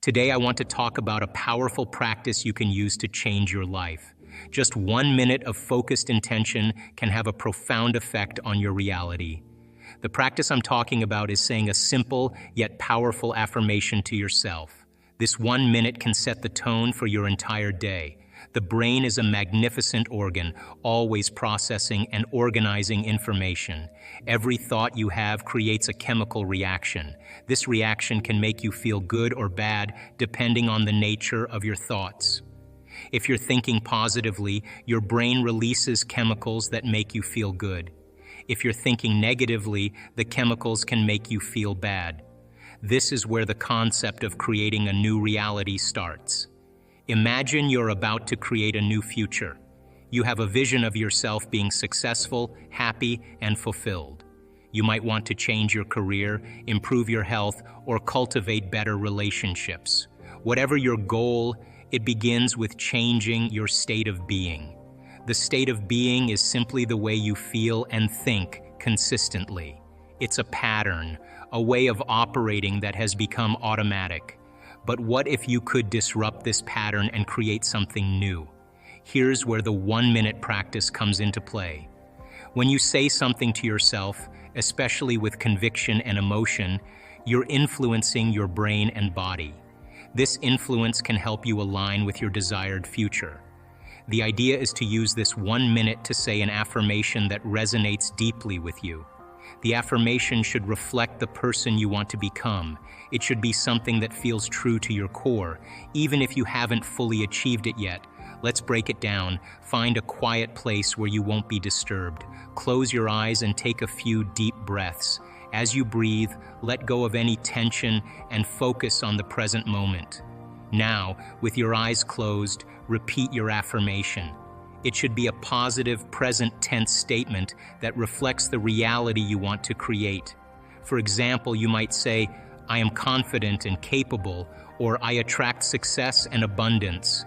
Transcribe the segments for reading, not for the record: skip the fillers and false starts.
Today, I want to talk about a powerful practice you can use to change your life. Just 1 minute of focused intention can have a profound effect on your reality. The practice I'm talking about is saying a simple yet powerful affirmation to yourself. This 1 minute can set the tone for your entire day. The brain is a magnificent organ, always processing and organizing information. Every thought you have creates a chemical reaction. This reaction can make you feel good or bad depending on the nature of your thoughts. If you're thinking positively, your brain releases chemicals that make you feel good. If you're thinking negatively, the chemicals can make you feel bad. This is where the concept of creating a new reality starts. Imagine you're about to create a new future. You have a vision of yourself being successful, happy, and fulfilled. You might want to change your career, improve your health, or cultivate better relationships. Whatever your goal, it begins with changing your state of being. The state of being is simply the way you feel and think consistently. It's a pattern, a way of operating that has become automatic. But what if you could disrupt this pattern and create something new? Here's where the 1 minute practice comes into play. When you say something to yourself, especially with conviction and emotion, you're influencing your brain and body. This influence can help you align with your desired future. The idea is to use this 1 minute to say an affirmation that resonates deeply with you. The affirmation should reflect the person you want to become. It should be something that feels true to your core, even if you haven't fully achieved it yet. Let's break it down. Find a quiet place where you won't be disturbed. Close your eyes and take a few deep breaths. As you breathe, let go of any tension and focus on the present moment. Now, with your eyes closed, repeat your affirmation. It should be a positive, present tense statement that reflects the reality you want to create. For example, you might say, "I am confident and capable," or "I attract success and abundance."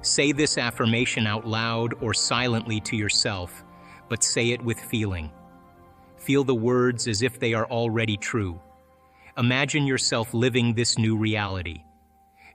Say this affirmation out loud or silently to yourself, but say it with feeling. Feel the words as if they are already true. Imagine yourself living this new reality.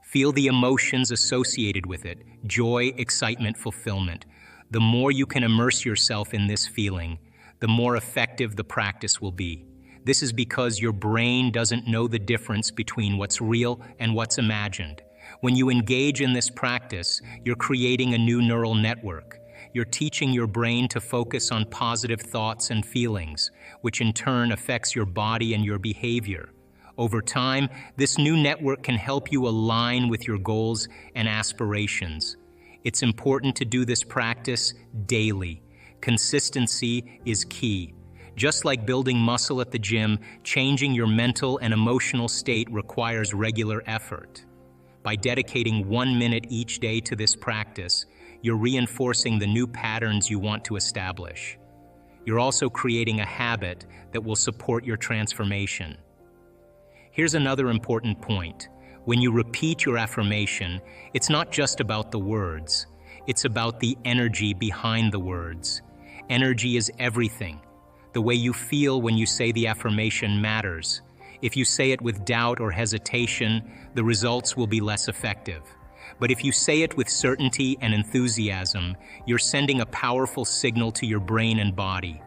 Feel the emotions associated with it: joy, excitement, fulfillment. The more you can immerse yourself in this feeling, the more effective the practice will be. This is because your brain doesn't know the difference between what's real and what's imagined. When you engage in this practice, you're creating a new neural network. You're teaching your brain to focus on positive thoughts and feelings, which in turn affects your body and your behavior. Over time, this new network can help you align with your goals and aspirations. It's important to do this practice daily. Consistency is key. Just like building muscle at the gym, changing your mental and emotional state requires regular effort. By dedicating 1 minute each day to this practice, you're reinforcing the new patterns you want to establish. You're also creating a habit that will support your transformation. Here's another important point. When you repeat your affirmation, it's not just about the words. It's about the energy behind the words. Energy is everything. The way you feel when you say the affirmation matters. If you say it with doubt or hesitation, the results will be less effective. But if you say it with certainty and enthusiasm, you're sending a powerful signal to your brain and body.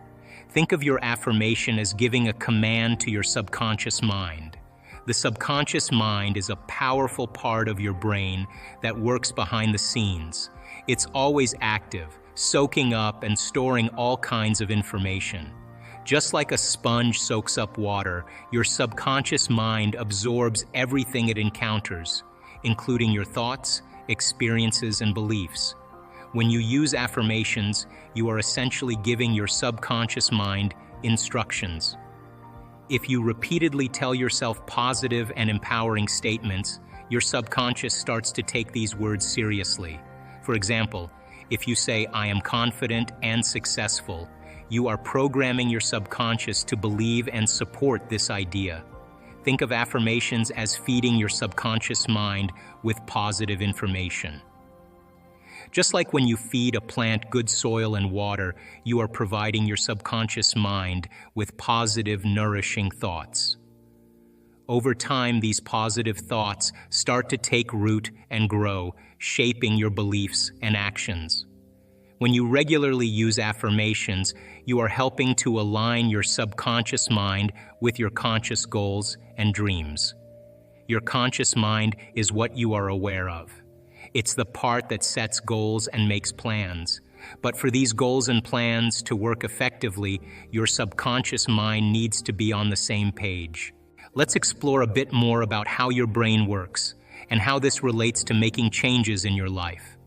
Think of your affirmation as giving a command to your subconscious mind. The subconscious mind is a powerful part of your brain that works behind the scenes. It's always active, soaking up and storing all kinds of information. Just like a sponge soaks up water, your subconscious mind absorbs everything it encounters, including your thoughts, experiences, and beliefs. When you use affirmations, you are essentially giving your subconscious mind instructions. If you repeatedly tell yourself positive and empowering statements, your subconscious starts to take these words seriously. For example, if you say, "I am confident and successful," you are programming your subconscious to believe and support this idea. Think of affirmations as feeding your subconscious mind with positive information. Just like when you feed a plant good soil and water, you are providing your subconscious mind with positive, nourishing thoughts. Over time, these positive thoughts start to take root and grow, shaping your beliefs and actions. When you regularly use affirmations, you are helping to align your subconscious mind with your conscious goals and dreams. Your conscious mind is what you are aware of. It's the part that sets goals and makes plans. But for these goals and plans to work effectively, your subconscious mind needs to be on the same page. Let's explore a bit more about how your brain works and how this relates to making changes in your life.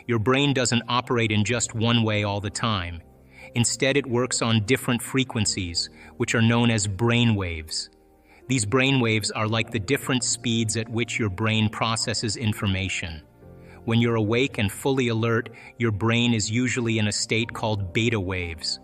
Your brain doesn't operate in just one way all the time. Instead, it works on different frequencies, which are known as brain waves. These brain waves are like the different speeds at which your brain processes information. When you're awake and fully alert, your brain is usually in a state called beta waves.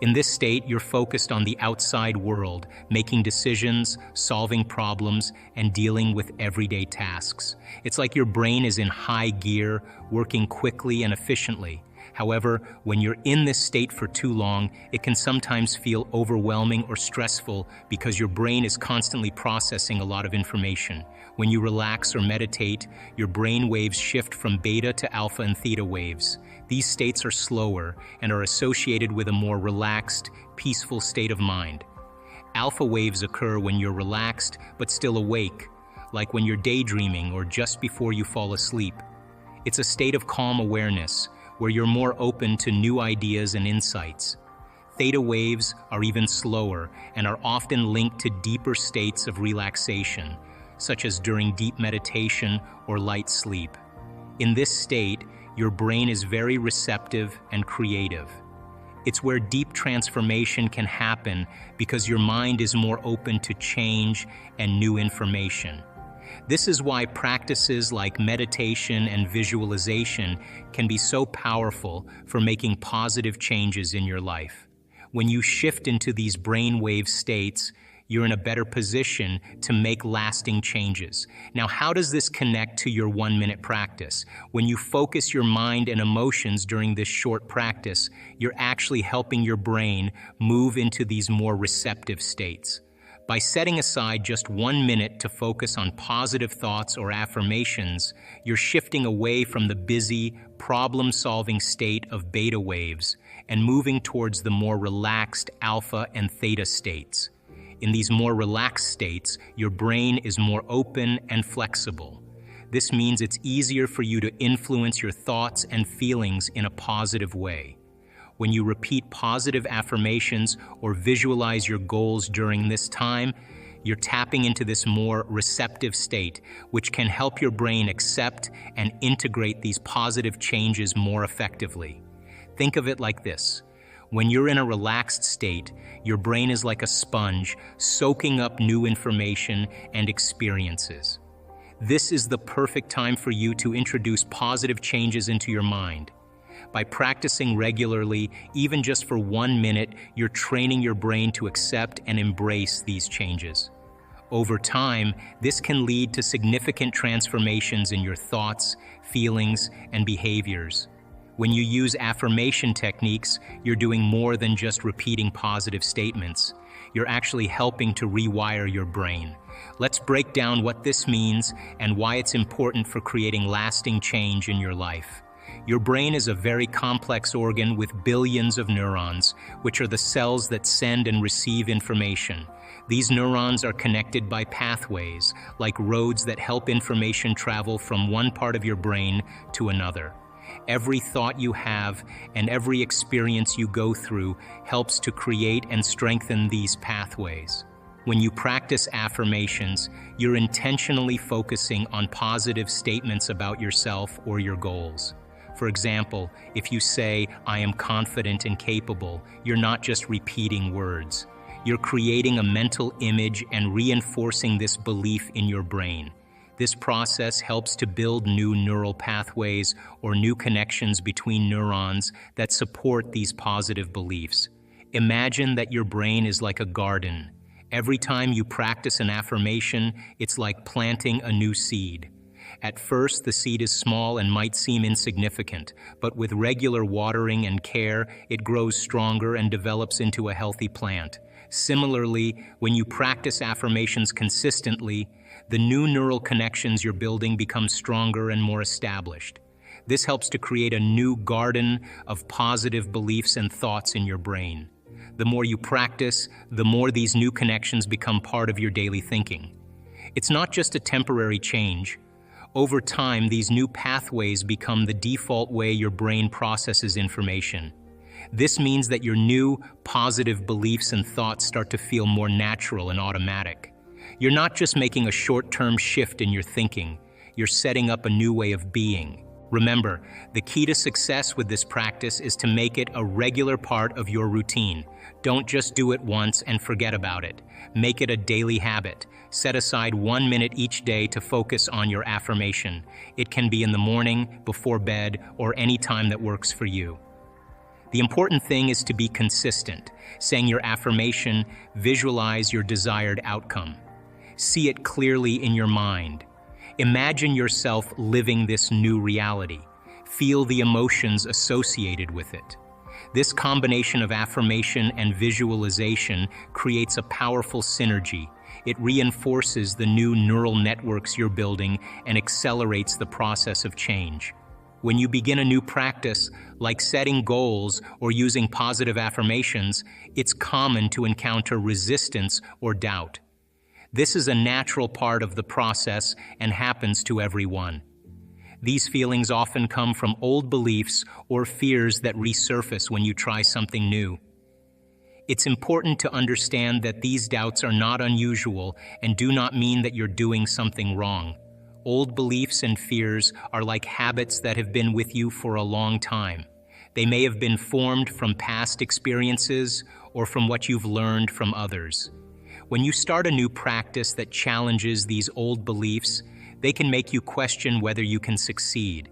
In this state, you're focused on the outside world, making decisions, solving problems, and dealing with everyday tasks. It's like your brain is in high gear, working quickly and efficiently. However, when you're in this state for too long, it can sometimes feel overwhelming or stressful because your brain is constantly processing a lot of information. When you relax or meditate, your brain waves shift from beta to alpha and theta waves. These states are slower and are associated with a more relaxed, peaceful state of mind. Alpha waves occur when you're relaxed but still awake, like when you're daydreaming or just before you fall asleep. It's a state of calm awareness, where you're more open to new ideas and insights. Theta waves are even slower and are often linked to deeper states of relaxation, such as during deep meditation or light sleep. In this state, your brain is very receptive and creative. It's where deep transformation can happen because your mind is more open to change and new information. This is why practices like meditation and visualization can be so powerful for making positive changes in your life. When you shift into these brainwave states, you're in a better position to make lasting changes. Now, how does this connect to your 1-minute practice? When you focus your mind and emotions during this short practice, you're actually helping your brain move into these more receptive states. By setting aside just 1 minute to focus on positive thoughts or affirmations, you're shifting away from the busy, problem-solving state of beta waves and moving towards the more relaxed alpha and theta states. In these more relaxed states, your brain is more open and flexible. This means it's easier for you to influence your thoughts and feelings in a positive way. When you repeat positive affirmations or visualize your goals during this time, you're tapping into this more receptive state, which can help your brain accept and integrate these positive changes more effectively. Think of it like this. When you're in a relaxed state, your brain is like a sponge, soaking up new information and experiences. This is the perfect time for you to introduce positive changes into your mind. By practicing regularly, even just for 1 minute, you're training your brain to accept and embrace these changes. Over time, this can lead to significant transformations in your thoughts, feelings, and behaviors. When you use affirmation techniques, you're doing more than just repeating positive statements. You're actually helping to rewire your brain. Let's break down what this means and why it's important for creating lasting change in your life. Your brain is a very complex organ with billions of neurons, which are the cells that send and receive information. These neurons are connected by pathways, like roads that help information travel from one part of your brain to another. Every thought you have and every experience you go through helps to create and strengthen these pathways. When you practice affirmations, you're intentionally focusing on positive statements about yourself or your goals. For example, if you say, "I am confident and capable," you're not just repeating words. You're creating a mental image and reinforcing this belief in your brain. This process helps to build new neural pathways or new connections between neurons that support these positive beliefs. Imagine that your brain is like a garden. Every time you practice an affirmation, it's like planting a new seed. At first, the seed is small and might seem insignificant, but with regular watering and care, it grows stronger and develops into a healthy plant. Similarly, when you practice affirmations consistently, the new neural connections you're building become stronger and more established. This helps to create a new garden of positive beliefs and thoughts in your brain. The more you practice, the more these new connections become part of your daily thinking. It's not just a temporary change. Over time, these new pathways become the default way your brain processes information. This means that your new, positive beliefs and thoughts start to feel more natural and automatic. You're not just making a short-term shift in your thinking, you're setting up a new way of being. Remember, the key to success with this practice is to make it a regular part of your routine. Don't just do it once and forget about it. Make it a daily habit. Set aside 1 minute each day to focus on your affirmation. It can be in the morning, before bed, or any time that works for you. The important thing is to be consistent. Saying your affirmation, visualize your desired outcome. See it clearly in your mind. Imagine yourself living this new reality. Feel the emotions associated with it. This combination of affirmation and visualization creates a powerful synergy. It reinforces the new neural networks you're building and accelerates the process of change. When you begin a new practice, like setting goals or using positive affirmations, it's common to encounter resistance or doubt. This is a natural part of the process and happens to everyone. These feelings often come from old beliefs or fears that resurface when you try something new. It's important to understand that these doubts are not unusual and do not mean that you're doing something wrong. Old beliefs and fears are like habits that have been with you for a long time. They may have been formed from past experiences or from what you've learned from others. When you start a new practice that challenges these old beliefs, they can make you question whether you can succeed.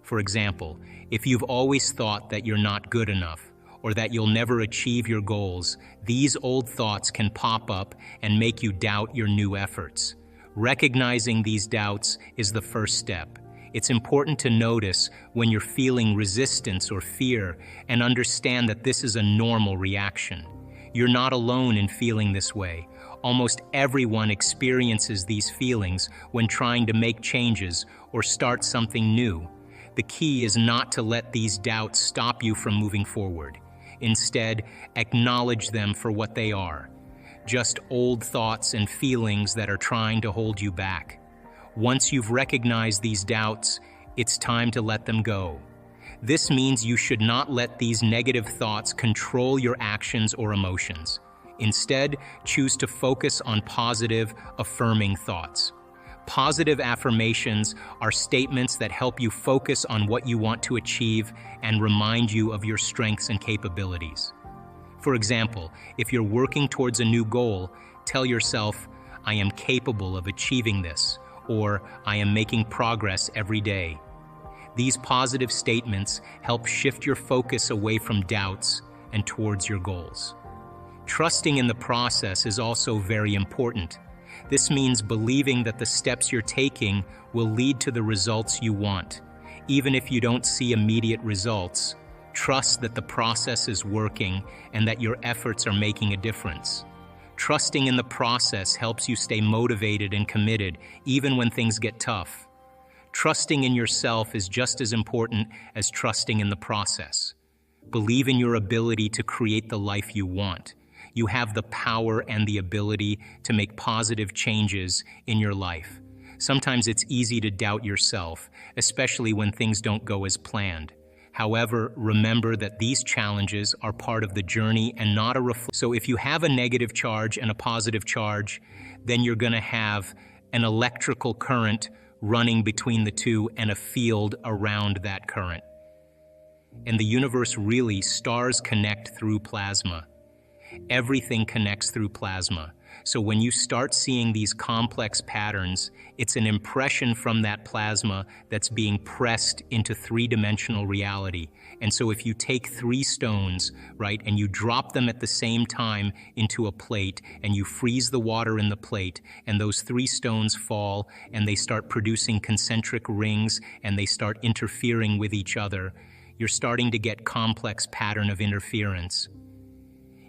For example, if you've always thought that you're not good enough or that you'll never achieve your goals, these old thoughts can pop up and make you doubt your new efforts. Recognizing these doubts is the first step. It's important to notice when you're feeling resistance or fear and understand that this is a normal reaction. You're not alone in feeling this way. Almost everyone experiences these feelings when trying to make changes or start something new. The key is not to let these doubts stop you from moving forward. Instead, acknowledge them for what they are. Just old thoughts and feelings that are trying to hold you back. Once you've recognized these doubts, it's time to let them go. This means you should not let these negative thoughts control your actions or emotions. Instead, choose to focus on positive, affirming thoughts. Positive affirmations are statements that help you focus on what you want to achieve and remind you of your strengths and capabilities. For example, if you're working towards a new goal, tell yourself, "I am capable of achieving this," or "I am making progress every day." These positive statements help shift your focus away from doubts and towards your goals. Trusting in the process is also very important. This means believing that the steps you're taking will lead to the results you want. Even if you don't see immediate results, trust that the process is working and that your efforts are making a difference. Trusting in the process helps you stay motivated and committed, even when things get tough. Trusting in yourself is just as important as trusting in the process. Believe in your ability to create the life you want. You have the power and the ability to make positive changes in your life. Sometimes it's easy to doubt yourself, especially when things don't go as planned. However, remember that these challenges are part of the journey and not a reflection. So if you have a negative charge and a positive charge, then you're going to have an electrical current running between the two and a field around that current. In the universe, really, stars connect through plasma. Everything connects through plasma. So when you start seeing these complex patterns, it's an impression from that plasma that's being pressed into three-dimensional reality. And so if you take 3 stones, right, and you drop them at the same time into a plate, and you freeze the water in the plate, and those 3 stones fall, and they start producing concentric rings, and they start interfering with each other, you're starting to get complex pattern of interference.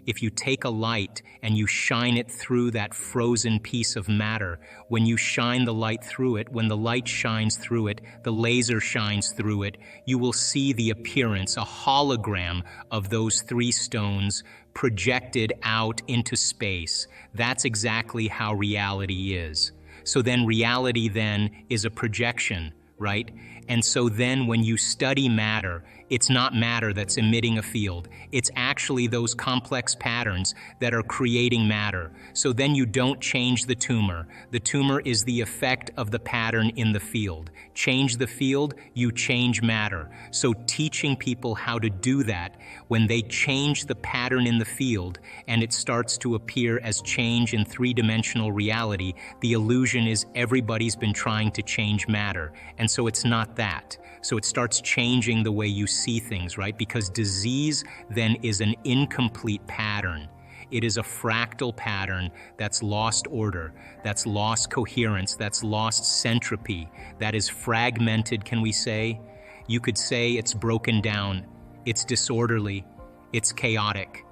If you take a light and you shine it through that frozen piece of matter, when you shine the light through it, when the light shines through it, the laser shines through it, you will see the appearance, a hologram of those three stones projected out into space. That's exactly how reality is. So then reality then is a projection, right? And so then when you study matter, it's not matter that's emitting a field. It's actually those complex patterns that are creating matter. So then you don't change the tumor. The tumor is the effect of the pattern in the field. Change the field, you change matter. So teaching people how to do that, when they change the pattern in the field and it starts to appear as change in three-dimensional reality, the illusion is everybody's been trying to change matter. And so it's not that. So it starts changing the way you see things, right? Because disease then is an incomplete pattern. It is a fractal pattern that's lost order, that's lost coherence, that's lost centropy, that is fragmented, can we say? You could say it's broken down, it's disorderly, it's chaotic.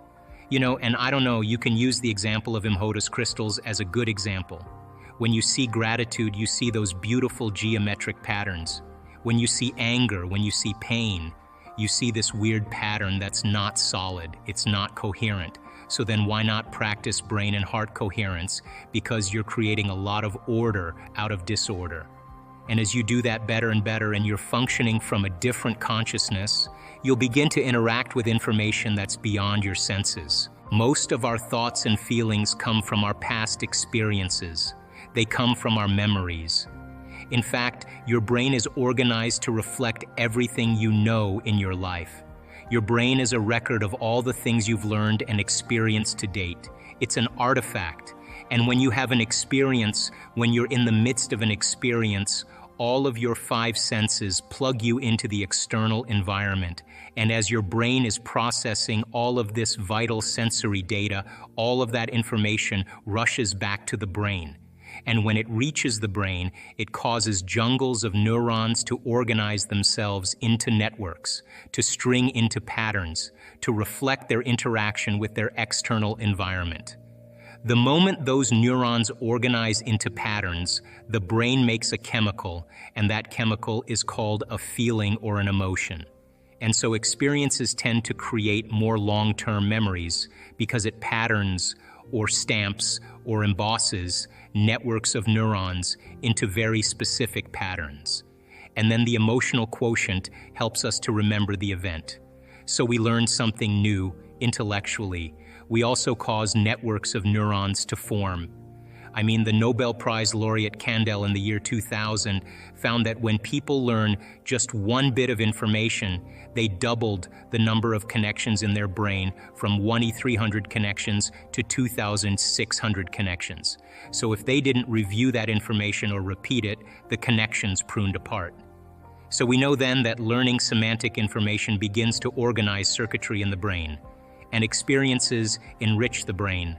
You know, and I don't know, you can use the example of Imhotep's crystals as a good example. When you see gratitude, you see those beautiful geometric patterns. When you see anger, when you see pain, you see this weird pattern that's not solid, it's not coherent. So then why not practice brain and heart coherence? Because you're creating a lot of order out of disorder. And as you do that better and better and you're functioning from a different consciousness, you'll begin to interact with information that's beyond your senses. Most of our thoughts and feelings come from our past experiences. They come from our memories. In fact, your brain is organized to reflect everything you know in your life. Your brain is a record of all the things you've learned and experienced to date. It's an artifact. And when you have an experience, when you're in the midst of an experience, all of your five senses plug you into the external environment. And as your brain is processing all of this vital sensory data, all of that information rushes back to the brain. And when it reaches the brain, it causes jungles of neurons to organize themselves into networks, to string into patterns, to reflect their interaction with their external environment. The moment those neurons organize into patterns, the brain makes a chemical, and that chemical is called a feeling or an emotion. And so experiences tend to create more long-term memories because it patterns or stamps or embosses networks of neurons into very specific patterns. And then the emotional quotient helps us to remember the event. So we learn something new intellectually. We also cause networks of neurons to form. I mean, the Nobel Prize laureate Kandel in the year 2000 found that when people learn just one bit of information, they doubled the number of connections in their brain from 1,300 connections to 2,600 connections. So if they didn't review that information or repeat it, the connections pruned apart. So we know then that learning semantic information begins to organize circuitry in the brain, and experiences enrich the brain.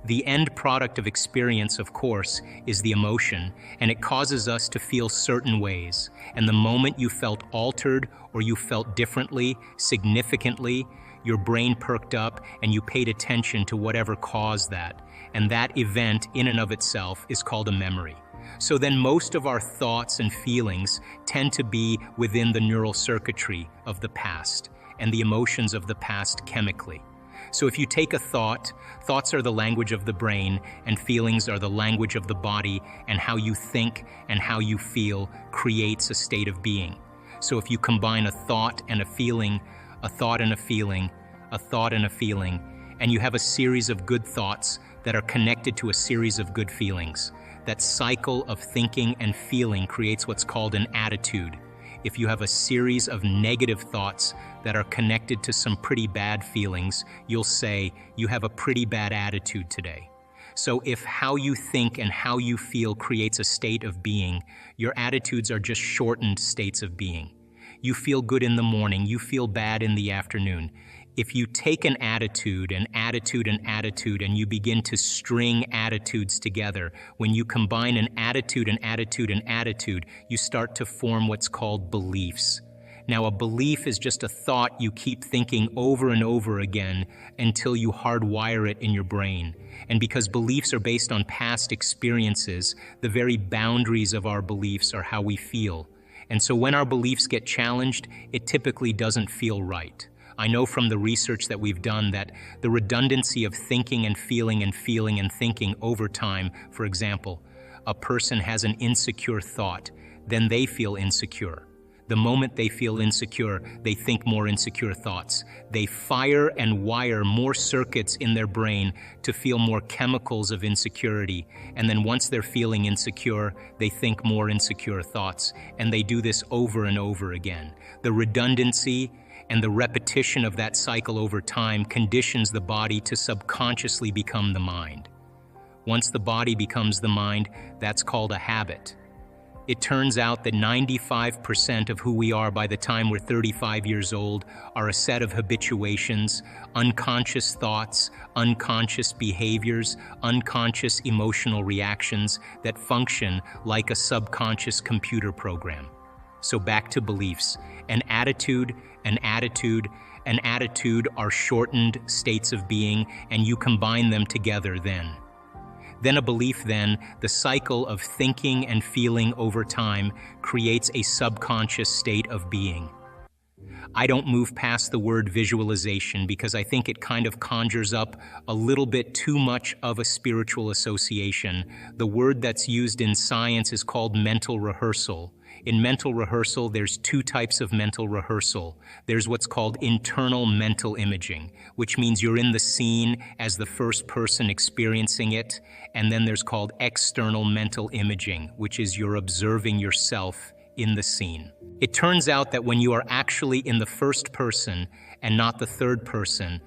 The end product of experience, of course, is the emotion, and it causes us to feel certain ways. And the moment you felt altered or you felt differently, significantly, your brain perked up and you paid attention to whatever caused that. And that event in and of itself is called a memory. So then most of our thoughts and feelings tend to be within the neural circuitry of the past and the emotions of the past chemically. So if you take a thought, thoughts are the language of the brain, and feelings are the language of the body, and how you think and how you feel creates a state of being. So if you combine a thought and a feeling, a thought and a feeling, a thought and a feeling, and you have a series of good thoughts that are connected to a series of good feelings, that cycle of thinking and feeling creates what's called an attitude. If you have a series of negative thoughts that are connected to some pretty bad feelings, you'll say you have a pretty bad attitude today. So if how you think and how you feel creates a state of being, your attitudes are just shortened states of being. You feel good in the morning, you feel bad in the afternoon. If you take an attitude, an attitude, an attitude, and you begin to string attitudes together, when you combine an attitude, an attitude, an attitude, you start to form what's called beliefs. Now, a belief is just a thought you keep thinking over and over again until you hardwire it in your brain. And because beliefs are based on past experiences, the very boundaries of our beliefs are how we feel. And so when our beliefs get challenged, it typically doesn't feel right. I know from the research that we've done that the redundancy of thinking and feeling and feeling and thinking over time, for example, a person has an insecure thought, then they feel insecure. The moment they feel insecure, they think more insecure thoughts. They fire and wire more circuits in their brain to feel more chemicals of insecurity. And then once they're feeling insecure, they think more insecure thoughts. And they do this over and over again. The redundancy and the repetition of that cycle over time conditions the body to subconsciously become the mind. Once the body becomes the mind, that's called a habit. It turns out that 95% of who we are by the time we're 35 years old are a set of habituations, unconscious thoughts, unconscious behaviors, unconscious emotional reactions that function like a subconscious computer program. So back to beliefs. An attitude are shortened states of being, and you combine them together then. Then a belief, then, the cycle of thinking and feeling over time creates a subconscious state of being. I don't move past the word visualization because I think it kind of conjures up a little bit too much of a spiritual association. The word that's used in science is called mental rehearsal. In mental rehearsal, there's two types of mental rehearsal. There's what's called internal mental imaging, which means you're in the scene as the first person experiencing it. And then there's called external mental imaging, which is you're observing yourself in the scene. It turns out that when you are actually in the first person and not the third person,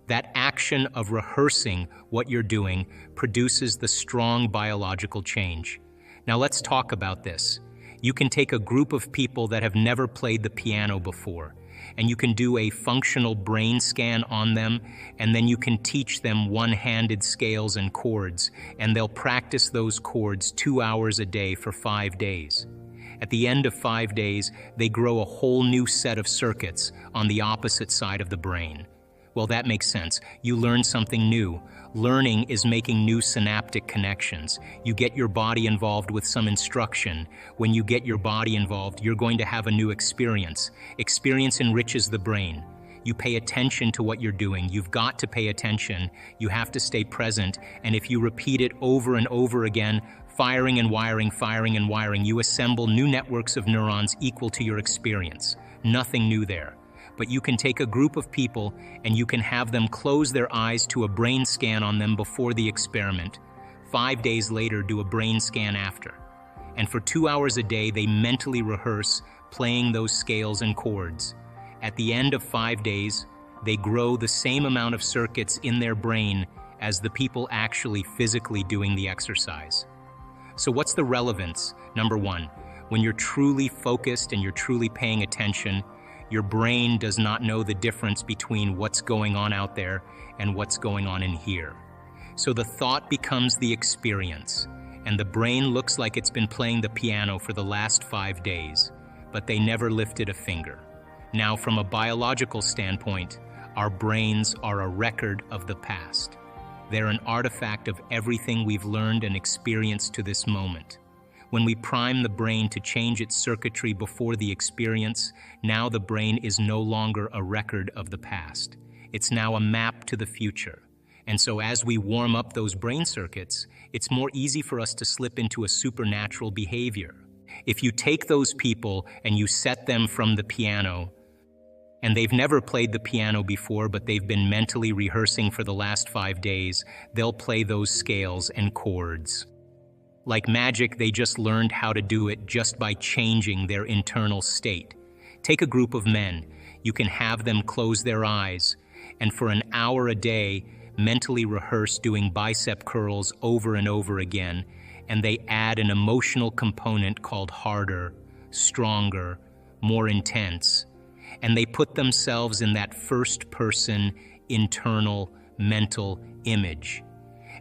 that action of rehearsing what you're doing produces the strong biological change. Now let's talk about this. You can take a group of people that have never played the piano before, and you can do a functional brain scan on them, and then you can teach them one-handed scales and chords, and they'll practice those chords 2 hours a day for 5 days. At the end of 5 days, they grow a whole new set of circuits on the opposite side of the brain. Well, that makes sense. You learn something new. Learning is making new synaptic connections. You get your body involved with some instruction. When you get your body involved, you're going to have a new experience. Experience enriches the brain. You pay attention to what you're doing. You've got to pay attention. You have to stay present. And if you repeat it over and over again, firing and wiring, you assemble new networks of neurons equal to your experience. Nothing new there. But you can take a group of people and you can have them close their eyes to a brain scan on them before the experiment. 5 days later, do a brain scan after. And for 2 hours a day, they mentally rehearse playing those scales and chords. At the end of 5 days, they grow the same amount of circuits in their brain as the people actually physically doing the exercise. So what's the relevance? Number one, when you're truly focused and you're truly paying attention, your brain does not know the difference between what's going on out there and what's going on in here. So the thought becomes the experience, and the brain looks like it's been playing the piano for the last 5 days, but they never lifted a finger. Now, from a biological standpoint, our brains are a record of the past. They're an artifact of everything we've learned and experienced to this moment. When we prime the brain to change its circuitry before the experience, now the brain is no longer a record of the past. It's now a map to the future. And so as we warm up those brain circuits, it's more easy for us to slip into a supernatural behavior. If you take those people and you set them from the piano, and they've never played the piano before, but they've been mentally rehearsing for the last 5 days, they'll play those scales and chords. Like magic, they just learned how to do it just by changing their internal state. Take a group of men. You can have them close their eyes, and for an hour a day, mentally rehearse doing bicep curls over and over again, and they add an emotional component called harder, stronger, more intense, and they put themselves in that first-person, internal, mental image.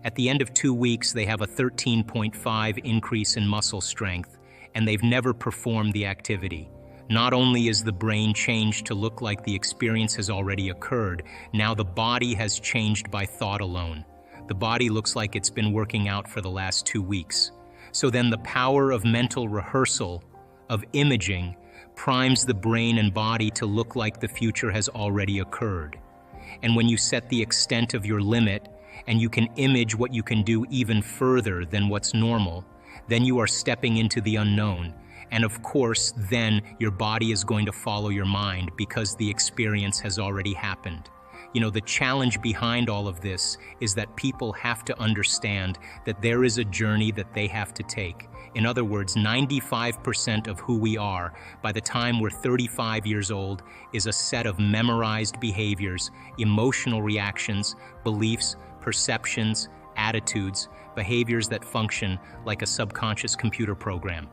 At the end of 2 weeks, they have a 13.5 increase in muscle strength, and they've never performed the activity. Not only is the brain changed to look like the experience has already occurred, now the body has changed by thought alone. The body looks like it's been working out for the last 2 weeks. So then the power of mental rehearsal, of imaging, primes the brain and body to look like the future has already occurred. And when you set the extent of your limit, and you can image what you can do even further than what's normal, then you are stepping into the unknown. And of course, then your body is going to follow your mind because the experience has already happened. The challenge behind all of this is that people have to understand that there is a journey that they have to take. In other words, 95% of who we are by the time we're 35 years old is a set of memorized behaviors, emotional reactions, beliefs, perceptions, attitudes, behaviors that function like a subconscious computer program.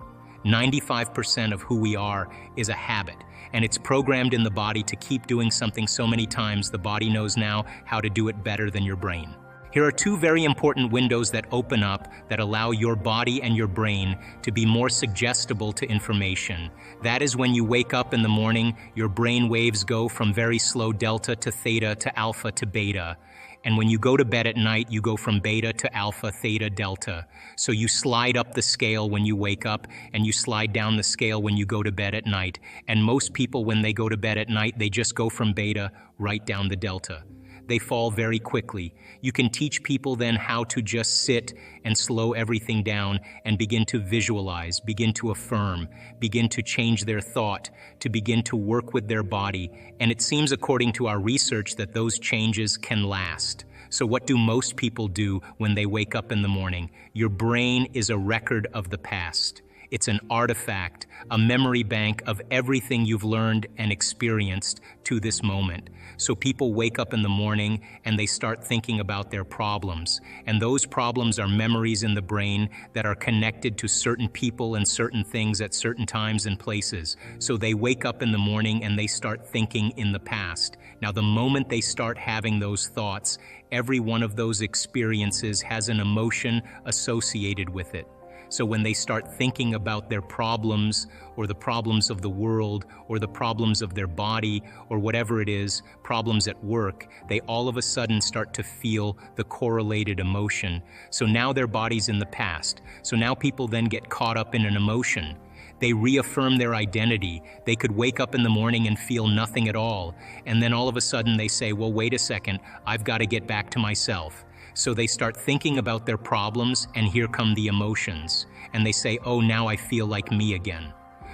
95% of who we are is a habit, and it's programmed in the body to keep doing something so many times the body knows now how to do it better than your brain. Here are 2 very important windows that open up that allow your body and your brain to be more suggestible to information. That is when you wake up in the morning, your brain waves go from very slow delta to theta to alpha to beta. And when you go to bed at night, you go from beta to alpha, theta, delta. So you slide up the scale when you wake up, and you slide down the scale when you go to bed at night. And most people, when they go to bed at night, they just go from beta right down the delta. They fall very quickly. You can teach people then how to just sit and slow everything down and begin to visualize, begin to affirm, begin to change their thought, to begin to work with their body. And it seems, according to our research, that those changes can last. So what do most people do when they wake up in the morning? Your brain is a record of the past. It's an artifact, a memory bank of everything you've learned and experienced to this moment. So people wake up in the morning and they start thinking about their problems. And those problems are memories in the brain that are connected to certain people and certain things at certain times and places. So they wake up in the morning and they start thinking in the past. Now, the moment they start having those thoughts, every one of those experiences has an emotion associated with it. So when they start thinking about their problems or the problems of the world or the problems of their body or whatever it is, problems at work, they all of a sudden start to feel the correlated emotion. So now their body's in the past. So now people then get caught up in an emotion. They reaffirm their identity. They could wake up in the morning and feel nothing at all. And then all of a sudden they say, well, wait a second, I've got to get back to myself. So they start thinking about their problems, and here come the emotions. And they say, oh, now I feel like me again.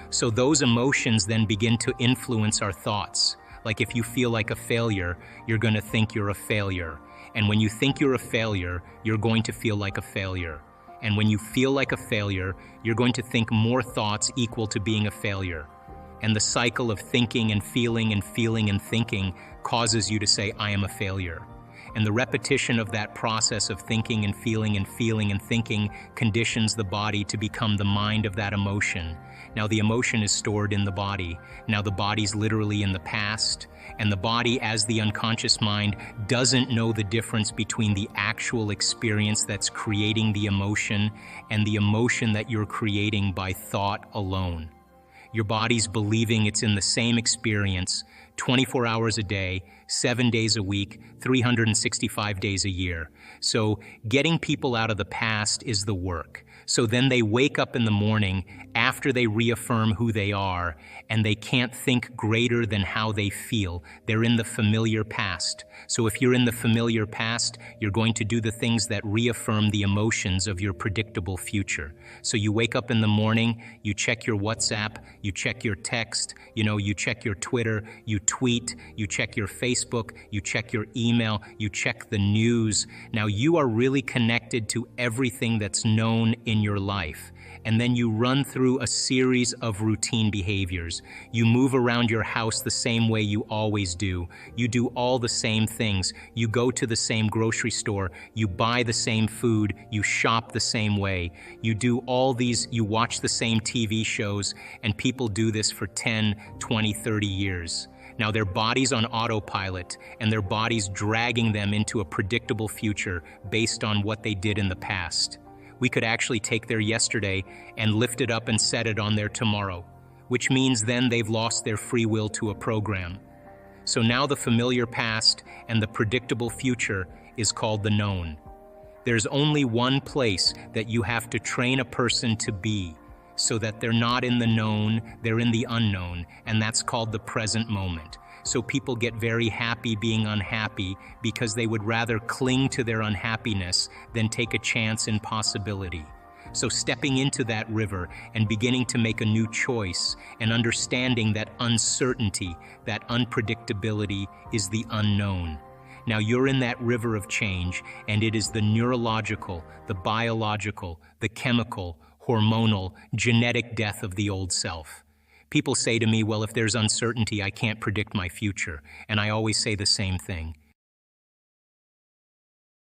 So those emotions then begin to influence our thoughts. Like if you feel like a failure, you're going to think you're a failure. And when you think you're a failure, you're going to feel like a failure. And when you feel like a failure, you're going to think more thoughts equal to being a failure. And the cycle of thinking and feeling and feeling and thinking causes you to say, I am a failure. And the repetition of that process of thinking and feeling and feeling and thinking conditions the body to become the mind of that emotion. Now the emotion is stored in the body. Now the body's literally in the past, and the body, as the unconscious mind, doesn't know the difference between the actual experience that's creating the emotion and the emotion that you're creating by thought alone. Your body's believing it's in the same experience 24 hours a day, 7 days a week, 365 days a year. So getting people out of the past is the work. So then they wake up in the morning after they reaffirm who they are, and they can't think greater than how they feel. They're in the familiar past. So if you're in the familiar past, you're going to do the things that reaffirm the emotions of your predictable future. So you wake up in the morning, you check your WhatsApp, you check your text, you check your Twitter, you tweet, you check your Facebook, you check your email, you check the news. Now you are really connected to everything that's known in your life. And then you run through a series of routine behaviors. You move around your house the same way you always do. You do all the same things. You go to the same grocery store. You buy the same food. You shop the same way. You do all these, you watch the same TV shows, and people do this for 10, 20, 30 years. Now their body's on autopilot, and their body's dragging them into a predictable future based on what they did in the past. We could actually take their yesterday and lift it up and set it on their tomorrow. which means then they've lost their free will to a program. So now the familiar past and the predictable future is called the known. There's only one place that you have to train a person to be, so that they're not in the known, they're in the unknown, and that's called the present moment. So people get very happy being unhappy because they would rather cling to their unhappiness than take a chance in possibility. So stepping into that river and beginning to make a new choice and understanding that uncertainty, that unpredictability is the unknown. Now you're in that river of change, and it is the neurological, the biological, the chemical, hormonal, genetic death of the old self. People say to me, well, if there's uncertainty, I can't predict my future. And I always say the same thing.